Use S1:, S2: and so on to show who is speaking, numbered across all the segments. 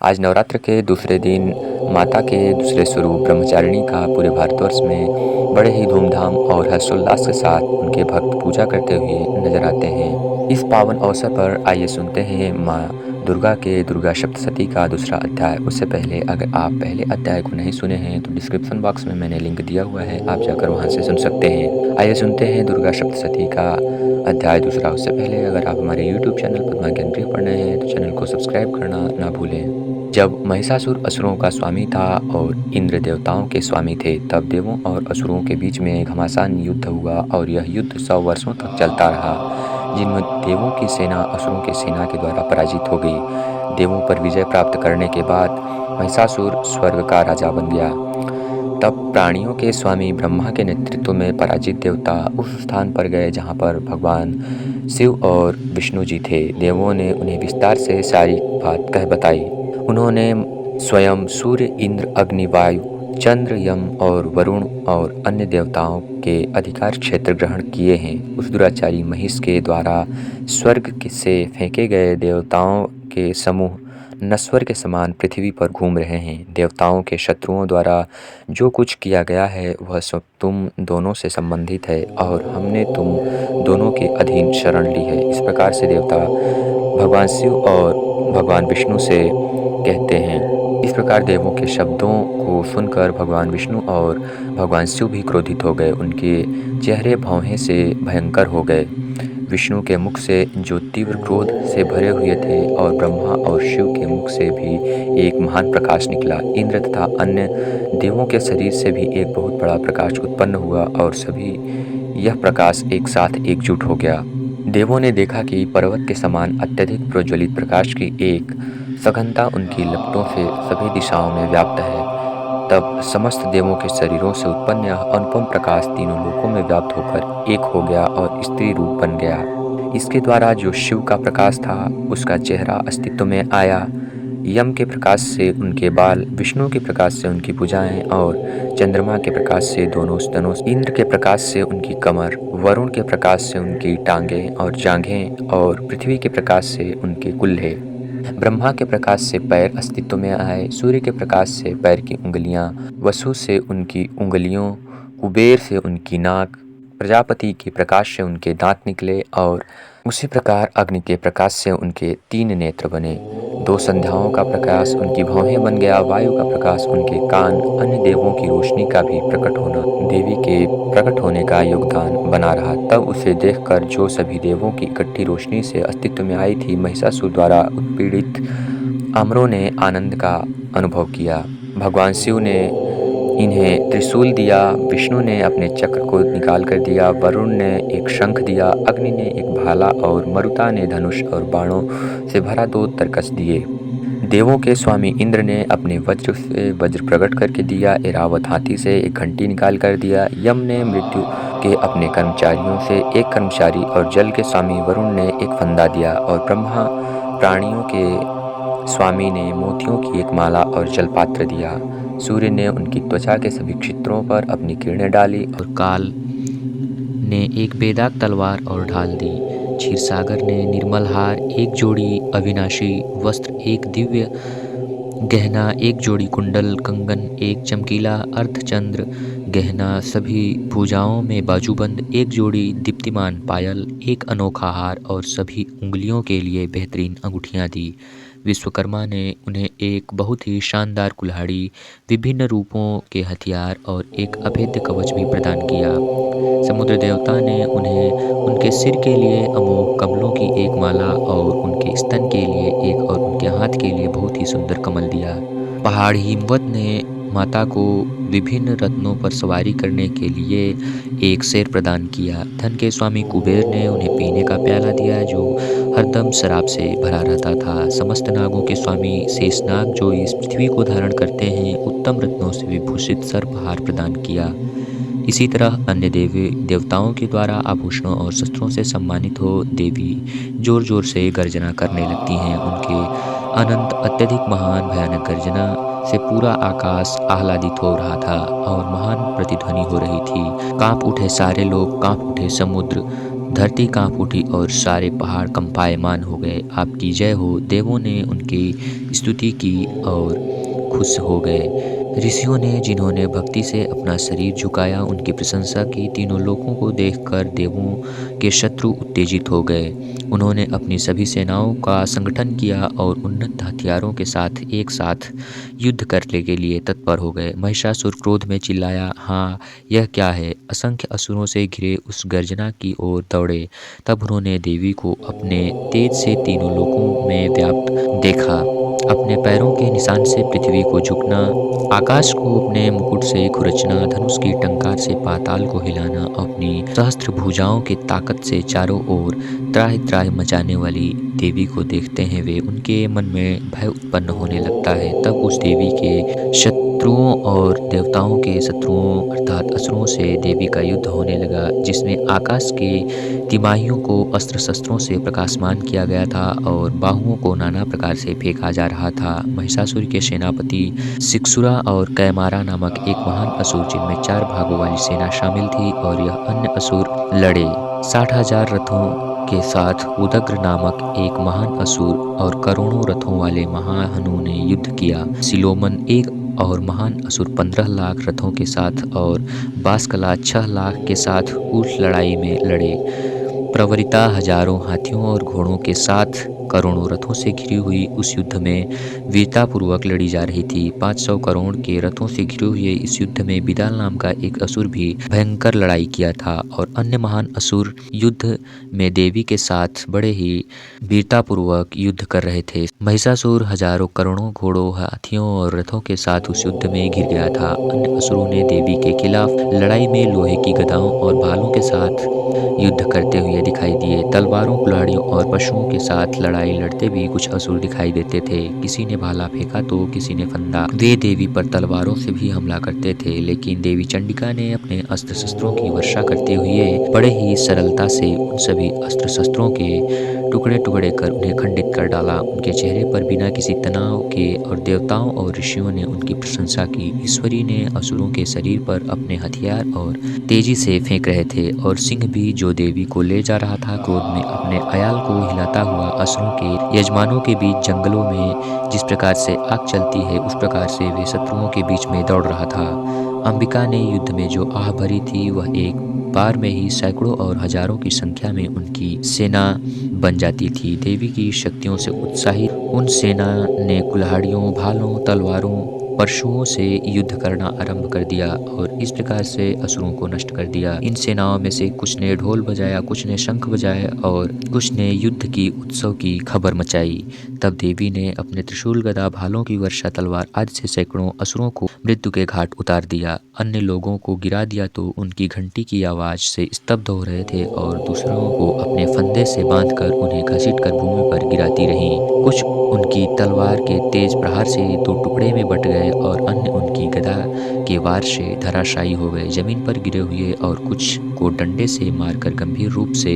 S1: आज नवरात्र के दूसरे दिन माता के दूसरे स्वरूप ब्रह्मचारिणी का पूरे भारतवर्ष में बड़े ही धूमधाम और हर्षोल्लास के साथ उनके भक्त पूजा करते हुए नजर आते हैं। इस पावन अवसर पर आइए सुनते हैं माँ दुर्गा के दुर्गा सप्तशती का दूसरा अध्याय। उससे पहले अगर आप पहले अध्याय को नहीं सुने हैं तो डिस्क्रिप्शन बॉक्स में मैंने लिंक दिया हुआ है, आप जाकर वहां से सुन सकते हैं। आइए सुनते हैं दुर्गा सप्तशती का अध्याय दूसरा। उससे पहले अगर आप हमारे यूट्यूब चैनल पद्मा ज्ञान गृह पर नए हैं तो चैनल को सब्सक्राइब करना ना भूलें। जब महिषासुर असुरों का स्वामी था और इंद्र देवताओं के स्वामी थे, तब देवों और असुरों के बीच में घमासान युद्ध हुआ और यह युद्ध 100 वर्षों तक चलता रहा, जिनमें देवों की सेना असुरों की सेना के द्वारा पराजित हो गई। देवों पर विजय प्राप्त करने के बाद महिषासुर स्वर्ग का राजा बन गया। तब प्राणियों के स्वामी ब्रह्मा के नेतृत्व में पराजित देवता उस स्थान पर गए जहाँ पर भगवान शिव और विष्णु जी थे। देवों ने उन्हें विस्तार से सारी बात कह बताई। उन्होंने स्वयं सूर्य, इंद्र, अग्नि, वायु, चंद्र, यम और वरुण और अन्य देवताओं के अधिकार क्षेत्र ग्रहण किए हैं। उस दुराचारी महिष के द्वारा स्वर्ग से फेंके गए देवताओं के समूह नश्वर के समान पृथ्वी पर घूम रहे हैं। देवताओं के शत्रुओं द्वारा जो कुछ किया गया है वह सब तुम दोनों से संबंधित है और हमने तुम दोनों के अधीन शरण ली है। इस प्रकार से देवता भगवान शिव और भगवान विष्णु से कहते हैं। इस प्रकार देवों के शब्दों को सुनकर भगवान विष्णु और भगवान शिव भी क्रोधित हो गए। उनके चेहरे भौहें से भयंकर हो गए। विष्णु के मुख से जो तीव्र क्रोध से भरे हुए थे और ब्रह्मा और शिव के मुख से भी एक महान प्रकाश निकला। इंद्र तथा अन्य देवों के शरीर से भी एक बहुत बड़ा प्रकाश उत्पन्न हुआ और सभी यह प्रकाश एक साथ एकजुट हो गया। देवों ने देखा कि पर्वत के समान अत्यधिक प्रज्वलित प्रकाश की एक सघनता उनकी लपटों से सभी दिशाओं में व्याप्त है। तब समस्त देवों के शरीरों से उत्पन्न यह अनुपम प्रकाश तीनों लोकों में व्याप्त होकर एक हो गया और स्त्री रूप बन गया। इसके द्वारा जो शिव का प्रकाश था उसका चेहरा अस्तित्व में आया। यम के प्रकाश से उनके बाल, विष्णु के प्रकाश से उनकी भुजाएं और चंद्रमा के प्रकाश से दोनों स्तनों, इंद्र के प्रकाश से उनकी कमर, वरुण के प्रकाश से उनकी टांगें और जांघें और पृथ्वी के प्रकाश से उनके कुल्हे। ब्रह्मा के प्रकाश से पैर अस्तित्व में आए। सूर्य के प्रकाश से पैर की उंगलियां, वसु से उनकी उंगलियों, कुबेर से उनकी नाक, प्रजापति के प्रकाश से उनके दांत निकले और उसी प्रकार अग्नि के प्रकाश से उनके 3 नेत्र बने। 2 संध्याओं का प्रकाश उनकी भौहें बन गया। वायु का प्रकाश उनके कान, अन्य देवों की रोशनी का भी प्रकट होना देवी के प्रकट होने का योगदान बना रहा। तब उसे देखकर जो सभी देवों की इकट्ठी रोशनी से अस्तित्व में आई थी, महिषासुर द्वारा उत्पीड़ित अमरों ने आनंद का अनुभव किया। भगवान शिव ने इन्हें त्रिशूल दिया, विष्णु ने अपने चक्र को निकाल कर दिया, वरुण ने एक शंख दिया, अग्नि ने एक भाला और मरुता ने धनुष और बाणों से भरा 2 तरकस दिए। देवों के स्वामी इंद्र ने अपने वज्र से वज्र प्रकट करके दिया। ऐरावत हाथी से एक घंटी निकाल कर दिया। यम ने मृत्यु के अपने कर्मचारियों से एक कर्मचारी और जल के स्वामी वरुण ने एक फंदा दिया और ब्रह्मा प्राणियों के स्वामी ने मोतियों की एक माला और जलपात्र दिया। सूर्य ने उनकी त्वचा के सभी क्षेत्रों पर अपनी किरणें डाली और काल ने एक बेदाग तलवार और ढाल दी। क्षीरसागर ने निर्मल हार, एक जोड़ी अविनाशी वस्त्र, एक दिव्य गहना, एक जोड़ी कुंडल कंगन, एक चमकीला अर्धचंद्र गहना, सभी भुजाओं में बाजूबंद, एक जोड़ी दीप्तिमान पायल, एक अनोखा हार और सभी उंगलियों के लिए बेहतरीन अंगूठियां दी। विश्वकर्मा ने उन्हें एक बहुत ही शानदार कुल्हाड़ी, विभिन्न रूपों के हथियार और एक अभेद्य कवच भी प्रदान किया। समुद्र देवता ने उन्हें उनके सिर के लिए अमोघ कमलों की एक माला और उनके स्तन के लिए एक और उनके हाथ के लिए बहुत ही सुंदर कमल दिया। पहाड़ हिमवत ने माता को विभिन्न रत्नों पर सवारी करने के लिए एक शेर प्रदान किया। धन के स्वामी कुबेर ने उन्हें पीने का प्याला दिया जो हरदम शराब से भरा रहता था। समस्त नागों के स्वामी शेषनाग जो इस पृथ्वी को धारण करते हैं, उत्तम रत्नों से विभूषित सर्पहार प्रदान किया। इसी तरह अन्य देवी देवताओं के द्वारा आभूषणों और शस्त्रों से सम्मानित हो देवी जोर जोर से गर्जना करने लगती हैं। उनके अनंत अत्यधिक महान भयानक गर्जना से पूरा आकाश आह्लादित हो रहा था और महान प्रतिध्वनि हो रही थी। कांप उठे सारे लोग, कांप उठे समुद्र, धरती कांप उठी और सारे पहाड़ कंपायमान हो गए। आपकी जय हो। देवों ने उनकी स्तुति की और खुश हो गए। ऋषियों ने जिन्होंने भक्ति से अपना शरीर झुकाया उनकी प्रशंसा की। तीनों लोगों को देखकर देवों के शत्रु उत्तेजित हो गए। उन्होंने अपनी सभी सेनाओं का संगठन किया और उन्नत हथियारों के साथ एक साथ युद्ध करने के लिए तत्पर हो गए। महिषासुर क्रोध में चिल्लाया, हाँ, यह क्या है? असंख्य असुरों से घिरे उस गर्जना की ओर दौड़े। तब उन्होंने देवी को अपने तेज से तीनों लोकों में व्याप्त देखा। अपने पैरों के निशान से पृथ्वी को झुकना, आकाश को अपने मुकुट से खुरचना, धनुष की टंकार से पाताल को हिलाना, अपनी सहस्त्र भुजाओं की ताकत से चारों ओर त्राहि त्राहि मचाने वाली देवी को देखते हैं वे उनके मन में भय उत्पन्न होने लगता है। तब उस देवी के शत्रुओं और देवताओं के शत्रुओं अर्थात असुरों से देवी का युद्ध होने लगा, जिसमें आकाश के तिमाहियों को अस्त्र शस्त्रों से प्रकाशमान किया गया था और बाहुओं को नाना प्रकार से फेंका जा रहा था। महिषासुर के सेनापति सिक्सुरा और कैमारा नामक एक महान असुर, जिनमें 4 भागों वाली सेना शामिल थी, और यह अन्य असुर लड़े। 60,000 रथों के साथ उदग्र नामक एक महान असुर और करोड़ों रथों वाले महाहनु ने युद्ध किया। सिलोमन एक और महान असुर 15 लाख रथों के साथ और बासकला 6 लाख के साथ उस लड़ाई में लड़े। प्रवरिता हजारों हाथियों और घोड़ों के साथ करोड़ों रथों से घिरी हुई उस युद्ध में वीरतापूर्वक लड़ी जा रही थी। 500 करोड़ के रथों से घिरे हुए इस युद्ध में बिदाल नाम का एक असुर भी भयंकर लड़ाई किया था और अन्य महान असुर युद्ध में देवी के साथ बड़े ही वीरतापूर्वक युद्ध कर रहे थे। महिषासुर हजारों करोड़ों घोड़ों, हाथियों और रथों के साथ उस युद्ध में घिर गया था। अन्य असुरों ने देवी के खिलाफ लड़ाई में लोहे की गदाओं और भालों के साथ युद्ध करते हुए दिखाई दिए। तलवारों, कुल्हाड़ियों और पशुओं के साथ लड़ाई लड़ते भी कुछ असुर दिखाई देते थे। किसी ने भाला फेंका तो किसी ने फंदा। वे देवी पर तलवारों से भी हमला करते थे, लेकिन देवी चंडिका ने अपने अस्त्र शस्त्रों की वर्षा करते हुए बड़े ही सरलता से उन सभी अस्त्र शस्त्रों के टुकड़े टुकड़े कर उन्हें खंडित कर डाला। उनके चेहरे पर बिना किसी तनाव के और देवताओं और ऋषियों ने उनकी प्रशंसा की। ईश्वरी ने असुरों के शरीर पर अपने हथियार और तेजी से फेंक रहे थे और सिंह भी, जो देवी को ले जा रहा था, क्रोध में अपने अयाल को हिलाता हुआ असुरों के यजमानों के बीच जंगलों में जिस प्रकार से आग चलती है उस प्रकार से वे शत्रुओं के बीच में दौड़ रहा था। अंबिका ने युद्ध में जो आह भरी थी वह एक बार में ही सैकड़ों और हजारों की संख्या में उनकी सेना बन जाती थी। देवी की शक्तियों से उत्साहित उन सेना ने कुल्हाड़ियों, भालों, तलवारों, परशुओं से युद्ध करना आरंभ कर दिया और इस प्रकार से असुरों को नष्ट कर दिया। इन सेनाओं में से कुछ ने ढोल बजाया, कुछ ने शंख बजाया और कुछ ने युद्ध की उत्सव की खबर मचाई। तब देवी ने अपने त्रिशूल, गदा, भालों की वर्षा, तलवार आदि से सैकड़ों असुरों को मृत्यु के घाट उतार दिया। अन्य लोगों को गिरा दिया तो उनकी घंटी की आवाज से स्तब्ध हो रहे थे और दूसरों को अपने फंदे से बांधकर उन्हें घसीटकर भूमि पर गिराती रहीं। कुछ उनकी तलवार के तेज प्रहार से 2 टुकड़े में बट गए और अन्य उनकी गदा के वार से धराशायी हो गए, जमीन पर गिरे हुए, और कुछ को डंडे से मारकर गंभीर रूप से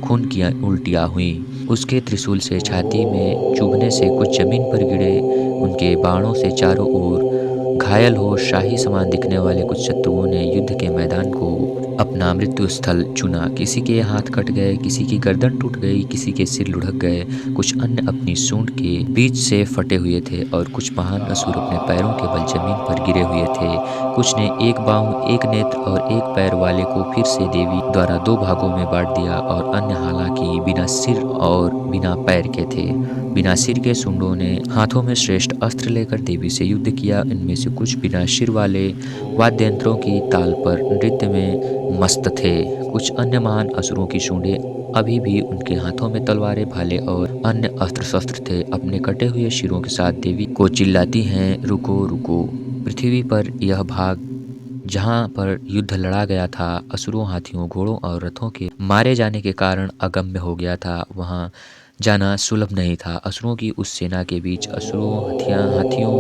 S1: खून की उल्टियाँ हुई। उसके त्रिशूल से छाती में चुभने से कुछ जमीन पर गिरे। उनके बाणों से चारों ओर घायल हो शाही समान दिखने वाले कुछ शत्रुओं ने युद्ध के मैदान को अपना मृत्यु स्थल चुना। किसी के हाथ कट गए, किसी की गर्दन टूट गई, किसी के सिर लुढ़क गए, कुछ अन्य अपनी सूंड के बीच से फटे हुए थे और कुछ महान असुर अपने पैरों के बल जमीन पर गिरे हुए थे। कुछ ने एक बांह, एक नेत्र और एक पैर वाले को फिर से देवी द्वारा 2 भागों में बांट दिया और अन्य हालांकि बिना सिर और बिना पैर के थे। बिना सिर के सूंडों ने हाथों में श्रेष्ठ अस्त्र लेकर देवी से युद्ध किया। इनमें से कुछ बिना सिर वाले वाद्ययंत्रों की ताल पर नृत्य में मस्त थे। कुछ अन्य महान असुरों की सूंडें अभी भी उनके हाथों में तलवारें, भाले और अन्य अस्त्र शस्त्र थे। अपने कटे हुए सिरों के साथ देवी को चिल्लाती हैं, रुको रुको। पृथ्वी पर यह भाग जहाँ पर युद्ध लड़ा गया था, असुरों, हाथियों, घोड़ों और रथों के मारे जाने के कारण अगम्य हो गया था। वहाँ जाना सुलभ नहीं था। असुरों की उस सेना के बीच असुरों, हाथियों,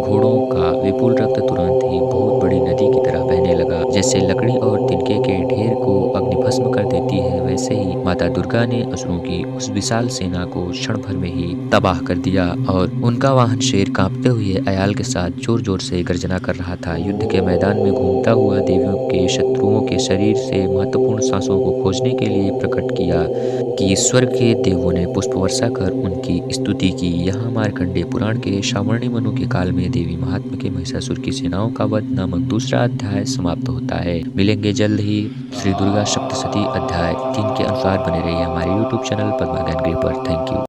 S1: घोड़ों का विपुल रक्त तुरंत ही बहुत बड़ी नदी की तरह बहने लगा। जैसे लकड़ी और तिनके के ढेर को अग्निभस्म भस्म कर देती है, वैसे ही माता दुर्गा ने असुरों की उस विशाल सेना को क्षण भर में ही तबाह कर दिया और उनका वाहन शेर कांपते हुए अयाल के साथ जोर-जोर से गर्जना कर रहा था। युद्ध के मैदान में घूमता हुआ देवियों के शत्रुओं के शरीर से महत्वपूर्ण सांसों को खोजने के लिए प्रकट किया कि स्वर्ग के देवों ने पुष्प वर्षा कर उनकी स्तुति की। यहाँ मार्कंडेय पुराण के श्रावणी मनु के काल में देवी महात्मा के महिषासुर की सेनाओं का वध नामक दूसरा अध्याय समाप्त होता है। मिलेंगे जल्द ही श्री दुर्गा सप्तशती अध्याय 3 के अनुसार। बने रहिए हमारे YouTube चैनल पद्मा ज्ञान गृह पर। Thank you.